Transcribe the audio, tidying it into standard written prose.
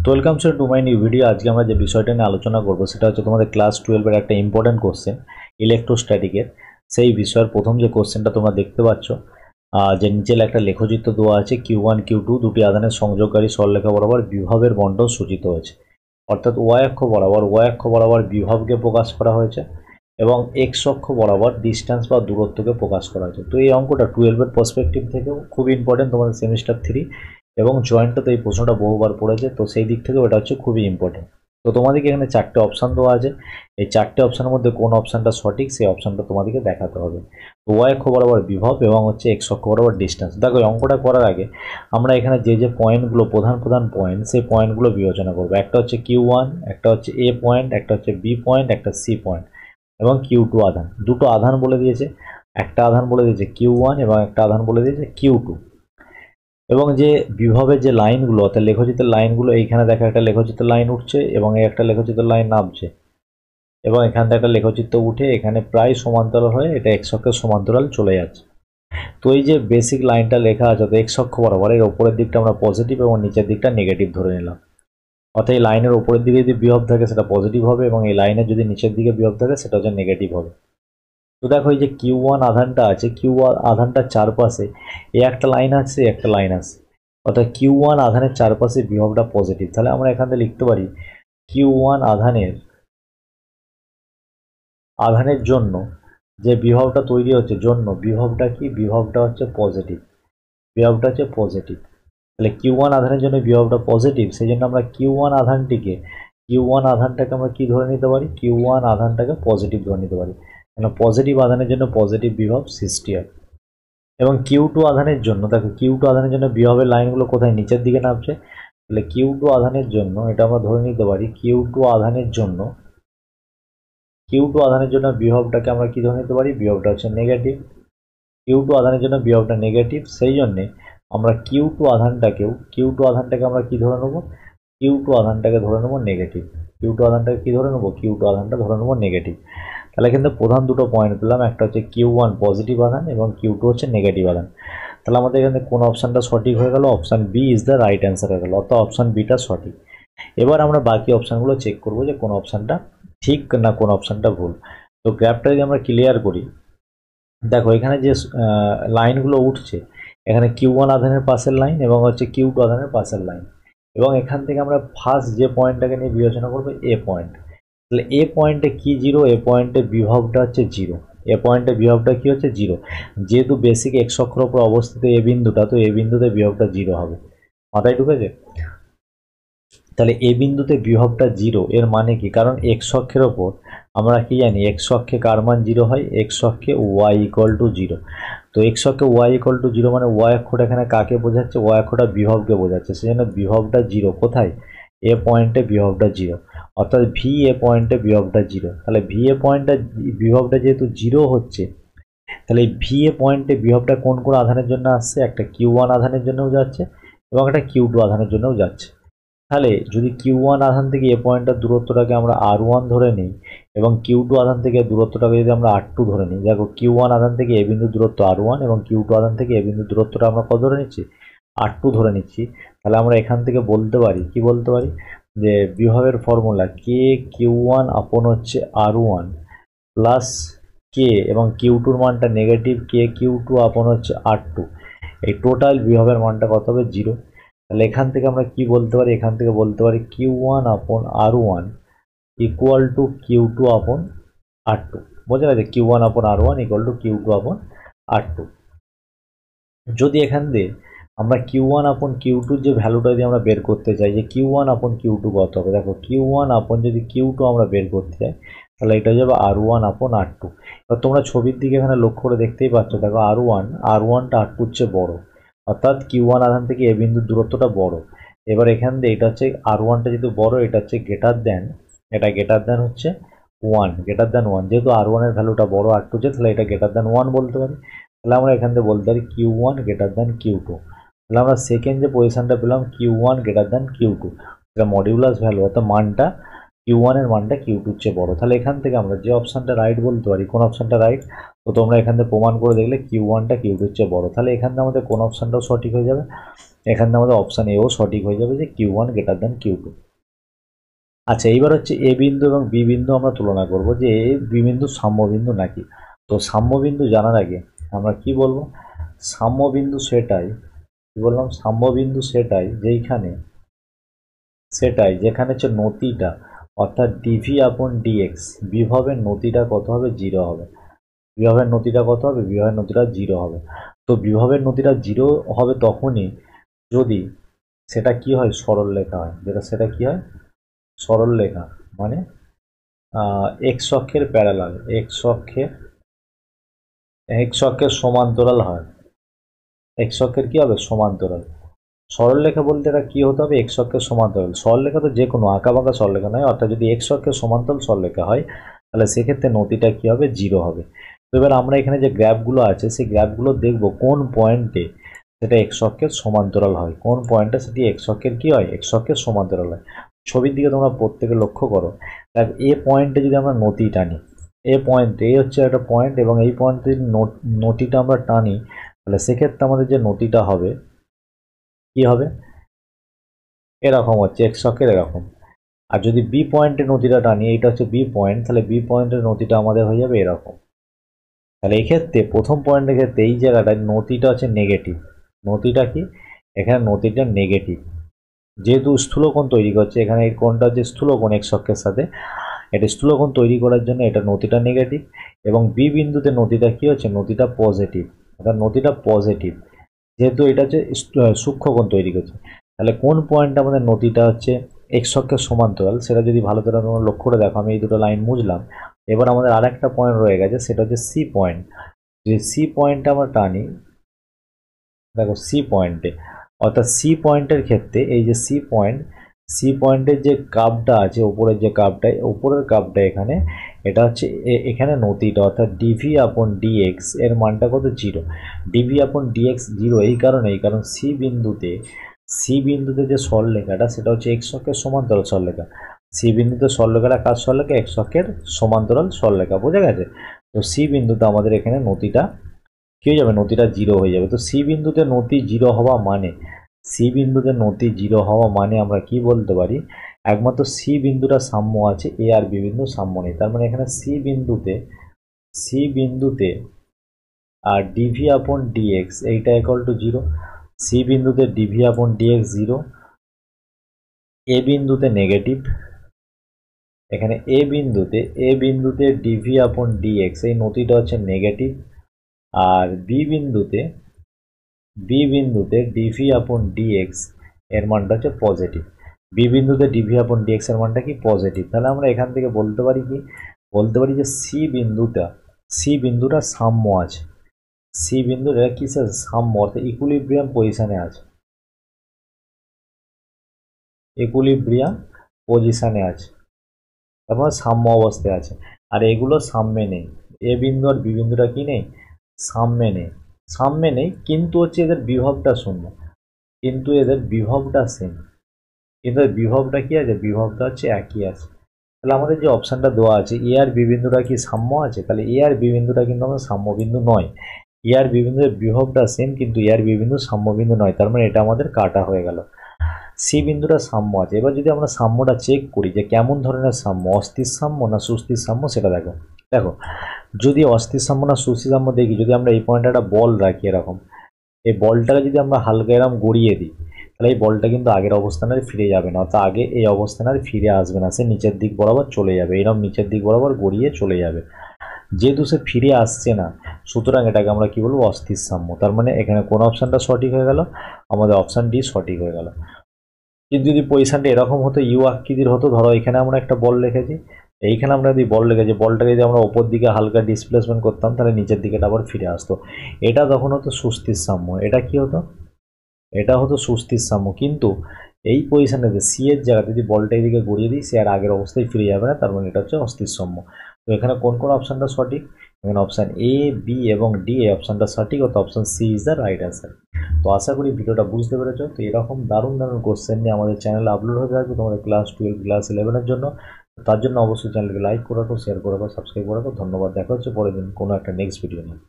তো welcome to my new video. আজকে আমরা যে বিষয়টা নিয়ে আলোচনা করব সেটা হচ্ছে তোমাদের ক্লাস 12 এর একটা ইম্পর্টেন্ট কোশ্চেন ইলেকট্রোস্ট্যাটিকের। সেই বিষয়ের প্রথম যে কোশ্চেনটা তোমরা দেখতে পাচ্ছ যে নিচে একটা লেখচিত্র দেওয়া আছে Q1 Q2 দুটি আধানের সংযোগকারী সরলরেখা বরাবর বিভবের বণ্টন সূচিত হয়েছে। অর্থাৎ ওয়াই অক্ষ বরাবর বিভবকে প্রকাশ করা হয়েছে এবং এক্স অক্ষ বরাবর ডিস্টেন্স বা দূরত্বকে প্রকাশ করা হয়েছে। তো এই অঙ্কটা 12 এর পার্সপেক্টিভ থেকেও খুব ইম্পর্টেন্ট, তোমাদের সেমিস্টার 3 এবং জয়েন্টটাতে এই প্রশ্নটা বহুবার পড়েছে, তো সেই দিক থেকেও এটা হচ্ছে খুবই ইম্পর্টেন্ট। তো তোমাদেরকে এখানে চারটে অপশান দেওয়া আছে, এই চারটে অপশানের মধ্যে কোন অপশানটা সঠিক সেই অপশানটা তোমাদেরকে দেখাতে হবে। তো ওয়াই অক্ষ বরাবর বিভব এবং হচ্ছে এক্স অক্ষ বরাবর ডিস্টেন্স। দেখো এই অঙ্কটা করার আগে আমরা এখানে যে পয়েন্টগুলো প্রধান পয়েন্ট সেই পয়েন্টগুলো বিবেচনা করবো। একটা হচ্ছে Q1, একটা হচ্ছে এ পয়েন্ট, একটা হচ্ছে বি পয়েন্ট, একটা সি পয়েন্ট এবং Q2 আধান। দুটো আধান বলে দিয়েছে, একটা আধান বলে দিয়েছে Q1 এবং একটা আধান বলে দিয়েছে Q2। এবং যে বিভবের যে লাইনগুলো অর্থাৎ লেখচিত্রের লাইনগুলো, এইখানে দেখা একটা লেখচিত্রের লাইন উঠছে এবং এই একটা লেখচিত্রের লাইন নামছে এবং এখান থেকে একটা লেখচিত্র উঠে এখানে প্রায় সমান্তরাল হয়ে এটা এক্স অক্ষের সমান্তরাল চলে যাচ্ছে। তো এই যে বেসিক লাইনটা লেখা আছে অর্থাৎ এক্স অক্ষ বরাবর, এর ওপরের দিকটা আমরা পজিটিভ এবং নিচের দিকটা নেগেটিভ ধরে নিলাম। অর্থাৎ এই লাইনের ওপরের দিকে যদি বিভব থাকে সেটা পজিটিভ হবে এবং এই লাইনের যদি নিচের দিকে বিভব থাকে সেটা হচ্ছে নেগেটিভ হবে। তো দেখো এই যে Q1 আধানটা আছে, Q1 আধানটার চারপাশে এই একটা লাইন আছে, একটা লাইন আছে, অর্থাৎ Q1 আধানের চারপাশে বিভবটা পজিটিভ। তাহলে আমরা এখান থেকে লিখতে পারি Q1 আধানের জন্য যে বিভবটা তৈরি হচ্ছে বিভবটা কি, বিভবটা হচ্ছে পজিটিভ, বিভবটা হচ্ছে পজিটিভ। তাহলে Q1 আধানের জন্য বিভবটা পজিটিভ, সেই জন্য আমরা Q1 আধানটাকে আমরা কি ধরে নিতে পারি, Q1 আধানটাকে পজিটিভ ধরে নিতে পারি। কেন পজিটিভ আধানের জন্য পজিটিভ বিভব সৃষ্টি হয়। এবং Q2 আধানের জন্য দেখো Q2 আধানের জন্য বিভবের লাইনগুলো কোথায়, নিচের দিকে নামছে। তাহলে Q2 আধানের জন্য এটা আমরা ধরে নিতে পারি Q2 আধানের জন্য বিভবটাকে আমরা কি ধরে নিতে পারি, বিভবটা হচ্ছে নেগেটিভ। Q2 আধানের জন্য বিভবটা নেগেটিভ, সেই জন্যে আমরা Q2 আধানটাকে আমরা কি ধরে নেবো, Q2 আধানটাকে ধরে নেবো নেগেটিভ। Q2 আধানটাকে কি ধরে নেবো, Q2 আধানটা ধরে নেবো নেগেটিভ। তাহলে কিন্তু প্রধান দুটো পয়েন্ট পেলাম, একটা হচ্ছে Q1 পজিটিভ আধান এবং Q2 হচ্ছে নেগেটিভ আধান। তাহলে আমাদের এখানে কোন অপশানটা সঠিক হয়ে গেল, option B is the right answer হয়ে গেল, অর্থাৎ অপশান বিটা সঠিক। এবার আমরা বাকি অপশানগুলো চেক করবো যে কোন অপশানটা ঠিক না কোন অপশানটা ভুল। তো গ্রাফটা যদি আমরা ক্লিয়ার করি, দেখো এখানে যে লাইনগুলো উঠছে, এখানে Q1 আধানের পাশের লাইন এবং হচ্ছে Q2 আধানের পাশের লাইন, এবং এখান থেকে আমরা ফার্স্ট যে পয়েন্টটাকে নিয়ে বিবেচনা করবো এ পয়েন্ট। তাহলে এ পয়েন্টে কি জিরো, এ পয়েন্টে বিভবটা হচ্ছে জিরো, এ পয়েন্টে বিভবটা কি হচ্ছে জিরো। যেহেতু বেসিক এক্স অক্ষের উপর অবস্থিত এ বিন্দুটা, তো এ বিন্দুতে বিভবটা জিরো হবে। মাথায় ঢুকেছে? তাহলে এ বিন্দুতে বিভবটা জিরো এর মানে কি, কারণ এক্স অক্ষের ওপর আমরা কি জানি, এক্স অক্ষে কার মান জিরো হয়, এক্স অক্ষে ওয়াই ইকুয়াল টু জিরো। তো এক্স অক্ষে ওয়াই ইকুয়াল টু জিরো মানে ওয়াই অক্ষটা এখানে কাকে বোঝাচ্ছে, ওয়াই অক্ষটা বিভবকে বোঝাচ্ছে, সেজন্য বিভবটা জিরো। কোথায়, এ পয়েন্টে বিভবটা জিরো, অর্থাৎ ভি এ পয়েন্টে বিভবটা জিরো। তাহলে ভি এ পয়েন্টটা বিভবটা যেহেতু জিরো হচ্ছে, তাহলে এই ভি এ পয়েন্টে বিভবটা কোন কোন আধানের জন্য আসছে, একটা Q1 আধানের জন্যও যাচ্ছে এবং একটা Q2 আধানের জন্যও যাচ্ছে। তাহলে যদি Q1 আধান থেকে এ পয়েন্টের দূরত্বটাকে আমরা R1 ধরে নিই এবং Q2 আধান থেকে দূরত্বটাকে যদি আমরা R2 ধরে নিই, দেখো Q1 আধান থেকে এ বিন্দুর দূরত্ব R1 এবং Q2 আধান থেকে এ বিন্দুর দূরত্বটা আমরা কত ধরে নিচ্ছি, R2 ধরে নিচ্ছি। তাহলে আমরা এখান থেকে বলতে পারি, কি বলতে পারি, যে বিভবের ফর্মুলা কে Q1 আপন হচ্ছে R1 প্লাস কে এবং Q2-র মানটা নেগেটিভ কে Q2 আপন হচ্ছে R2, এই টোটাল বিভবের মানটা কত হবে, জিরো। তাহলে এখান থেকে আমরা কি বলতে পারি, এখান থেকে বলতে পারি Q1 আপন R1 ইকুয়াল টু Q2 আপন R2। বোঝা গেছে, Q1 আপন R1 ইকুয়াল টু Q2 আপন R2। যদি এখান দিয়ে আমরা Q1 আপন Q2 যে ভ্যালুটা যদি আমরা বের করতে চাই, যে Q1 আপন Q2 কত হবে, দেখো Q1 আপন যদি Q2 আমরা বের করতে চাই, তাহলে এটা যাবে R1 আপন R2। এবার তোমরা ছবির দিকে এখানে লক্ষ্য করে দেখতেই পাচ্ছ, দেখো R1টা R2-র চেয়ে বড়, অর্থাৎ Q1 আধান থেকে এ বিন্দুর দূরত্বটা বড়। এবার এখান দিয়ে এটা হচ্ছে R1টা যেহেতু বড়, এটা হচ্ছে গ্রেটার দেন, এটা গ্রেটার দেন হচ্ছে 1, গ্রেটার দেন 1, যেহেতু R1 এর ভ্যালুটা বড় R2 চেয়ে, তাহলে এটা গ্রেটার দেন 1 বলতে পারি। তাহলে আমরা এখান থেকে বলতে পারি Q1 গ্রেটার দেন Q2। তাহলে আমরা সেকেন্ড যে পজিশনটা পেলাম Q1 গ্রেটার দেন Q2, এটা মডিউলাস ভ্যালু, অর্থাৎ মানটা Q1 এর মানটা Q2-র চেয়ে বড়। তাহলে এখান থেকে আমরা যে অপশানটা রাইট বলতে পারি, কোন অপশানটা রাইট, তো তোমরা এখান থেকে প্রমাণ করে দেখলে Q1টা Q2-র চেয়ে বড়। তাহলে এখান থেকে আমাদের কোন অপশানটাও সঠিক হয়ে যাবে, এখানে আমাদের অপশান এও সঠিক হয়ে যাবে যে Q1 গ্রেটার দ্যান Q2। আচ্ছা, এইবার হচ্ছে এ বিন্দু এবং বি বিন্দু আমরা তুলনা করব যে এ বি বিন্দু সাম্যবিন্দু নাকি। তো সাম্যবিন্দু জানার আগে আমরা কি বলবো, সাম্যবিন্দু সেটাই, কি বললাম, সাম্যবিন্দু যেখানে হচ্ছে নতিটা অর্থাৎ ডিভি আপন ডিএক্স, বিভবের নতিটা কত হবে, 0 হবে। বিভবের নতিটা কত হবে, বিভবের নতিটা 0 হবে। তো বিভবের নতিটা 0 হবে তখনই যদি সেটা কি হয়, সরল রেখা হয়। সেটা কি হয়, সরল রেখা, মানে এক্স অক্ষের প্যারালাল, এক্স অক্ষের সমান্তরাল হয়। এক্স অক্ষের কি হবে, সমান্তরাল। সরলরেখা বলতে এটা কি হতে হবে, এক্স অক্ষের সমান্তরাল। সরলরেখা তো যে কোনো আঁকাবাঁকা সরলরেখা নয়, অর্থাৎ যদি এক্স অক্ষের সমান্তরাল সরলরেখা হয় তাহলে সেক্ষেত্রে নতিটা কি হবে, 0 হবে। তো এবার আমরা এখানে যে গ্রাফগুলো আছে সেই গ্রাফগুলো দেখব কোন পয়েন্টে সেটা এক্স অক্ষের সমান্তরাল হয়, কোন পয়েন্টে সেটি এক্স অক্ষের কি হয়, এক্স অক্ষের সমান্তরাল হয়। ছবির দিকে তোমরা প্রত্যেকে লক্ষ্য করো। দেখ, এ পয়েন্টে যদি আমরা নতি টানি, এ পয়েন্টে, এই হচ্ছে একটা পয়েন্ট, এবং এই পয়েন্টে যদি নতিটা আমরা টানি তাহলে সেক্ষেত্রে আমাদের যে নতিটা হবে কি হবে, এরকম হচ্ছে এক্স অক্ষের এরকম। আর যদি বি পয়েন্টের নতিটা টানি, এটা হচ্ছে বি পয়েন্ট, তাহলে বি পয়েন্টের নতিটা আমাদের হয়ে যাবে এরকম। তাহলে এক্ষেত্রে প্রথম পয়েন্টের ক্ষেত্রে এই জায়গাটায় নতিটা হচ্ছে নেগেটিভ। নতিটা কি, এখানে নতিটা নেগেটিভ, যেহেতু স্থূলকোণ তৈরি করছে এখানে, এই কোণটা হচ্ছে স্থূলকোণ এক্স অক্ষের সাথে, এটা স্থূলকোণ তৈরি করার জন্য এটা নতিটা নেগেটিভ। এবং বি বিন্দুতে নতিটা কি হচ্ছে, নতিটা পজিটিভ, অর্থাৎ নতিটা পজিটিভ, যেহেতু এটা হচ্ছে সূক্ষ্মকোণ তৈরি করছে। তাহলে কোন পয়েন্টে আমাদের নতিটা হচ্ছে এক্স অক্ষের সমান্তরাল, সেটা যদি ভালো করে তোমরা লক্ষ্য করে দেখো, আমি এই দুটো লাইন বুঝলাম। এবার আমাদের আরেকটা পয়েন্ট রয়ে গেছে, সেটা হচ্ছে সি পয়েন্ট। যদি সি পয়েন্টটা আমরা টানি, দেখো সি পয়েন্টে, অর্থাৎ সি পয়েন্টের ক্ষেত্রে এই যে সি পয়েন্টের যে কার্ভটা আছে, উপরের যে কার্ভটা, উপরের কার্ভটা এখানে, এটা হচ্ছে এখানে নতিটা অর্থাৎ ডিভি আপন ডিএক্স এর মানটা কত, 0। ডিভি আপন ডিএক্স 0 এই কারণ সি বিন্দুতে যে সরলরেখাটা সেটা হচ্ছে এক্স অক্ষের সমান্তরাল সরলরেখা। সি বিন্দুতে সরলরেখাটা কার সরলরেখা, এক্স অক্ষের সমান্তরাল সরলরেখা, বোঝা গেছে। তো সি বিন্দুতে আমাদের এখানে নতিটা কি হয়ে যাবে, নতিটা 0 হয়ে যাবে। তো সি বিন্দুতে নতি 0 হওয়া মানে, আমরা কি বলতে পারি, একমাত্র সি বিন্দুটা সাম্য আছে, এ আর বি বিন্দু সাম্য নেই। তার মানে এখানে সি বিন্দুতে আর ডিভি আপন ডিএক্স এইটা ইকুয়াল টু 0। সি বিন্দুতে ডিভি আপন ডিএক্স 0, এ বিন্দুতে নেগেটিভ, এখানে এ বিন্দুতে ডিভি আপন ডিএক্স এই নতিটা হচ্ছে নেগেটিভ, আর বি বিন্দুতে ডিভি আপন ডিএক্স এর মানটা হচ্ছে পজিটিভ। বি বিন্দুতে ডিভি আপন ডিএক্স এর মানটা কি, পজিটিভ। তাহলে আমরা এখান থেকে বলতে পারি কি, বলতে পারি যে সি বিন্দুটা সাম্য আছে। সি বিন্দুর এটা কি, সাম্য অর্থাৎ ইকুইলিব্রিয়াম পজিশনে আছে, তারপর সাম্য অবস্থায় আছে। আর এগুলো সাম্যে নেই, এ বিন্দু আর বি বিন্দুটা কি নেই, সাম্যে নেই, কিন্তু হচ্ছে এদের বিভবটা শূন্য, কিন্তু এদের বিভবটা সেম, কিন্তু বিভবটা কি আছে, বিভবটা হচ্ছে একই আছে। তাহলে আমাদের যে অপশানটা দেওয়া আছে, এ আর বি বিন্দুটা কি সাম্য আছে, তাহলে এ আর বি বিন্দুটা কিন্তু আমাদের সাম্য বিন্দু নয়। এ আর বি বিন্দুর বিভবটা সেম, কিন্তু এ আর বি বিন্দু সাম্য বিন্দু নয়, তার মানে এটা আমাদের কাটা হয়ে গেল। সি বিন্দুটা সাম্য আছে। এবার যদি আমরা সাম্যটা চেক করি যে কেমন ধরনের সাম্য, অস্থির সাম্য না সুস্থির সাম্য, সেটা দেখো। যদি অস্থির সাম্য না সুস্থির সাম্য দেখি, যদি আমরা এই পয়েন্টে একটা বল রাখি এরকম, এই বলটাকে যদি আমরা হালকা এরকম গড়িয়ে দিই, তাহলে এই বলটা কিন্তু আগের অবস্থানে ফিরে যাবে না, অর্থাৎ আগে এই অবস্থানে আর ফিরে আসবে না, সে নিচের দিক বরাবর চলে যাবে, এরকম নিচের দিক বরাবর গড়িয়ে চলে যাবে। যেহেতু সে ফিরে আসছে না, সুতরাং এটাকে আমরা কি বলবো, অস্থির সাম্য। তার মানে এখানে কোন অপশানটা সঠিক হয়ে গেল, আমাদের অপশান ডি সঠিক হয়ে গেল। কিন্তু যদি পজিশনটা এরকম হতো, ইউ আকৃতির হতো, ধরো এখানে আমরা একটা বল রেখেছি, এইখানে আমরা যদি বল রেখেছি, বলটাকে যদি আমরা ওপর দিকে হালকা ডিসপ্লেসমেন্ট করতাম তাহলে নিচের দিকে আবার ফিরে আসতো, এটা তখন হতো সুস্থির সাম্য। এটা কি হতো, এটা হতো সুস্থির সাম্য। কিন্তু এই পজিশনটাতে সি এর জায়গাতে যদি বলটা এদিকে গড়িয়ে দিই, সে আর আগের অবস্থায় ফিরে যাবে না, তার মানে এটা হচ্ছে অস্থির সাম্য। তো এখানে কোন কোন অপশানটা সঠিক, এখানে অপশান এ, বি এবং ডি এই অপশানটা সঠিক, অর্থাৎ option C is the right answer. তো আশা করি ভিডিওটা বুঝতে পেরেছো। তো এরকম দারুণ কোশ্চেন নিয়ে আমাদের চ্যানেলে আপলোড হতে থাকবে তোমাদের ক্লাস 12 ক্লাস 11-এর জন্য। তার জন্য অবশ্যই চ্যানেলকে লাইক করে রাখো, শেয়ার করে রাখো, সাবস্ক্রাইব করে রাখো। ধন্যবাদ, দেখা হচ্ছে পরের দিন কোনো একটা নেক্সট ভিডিও নিয়ে।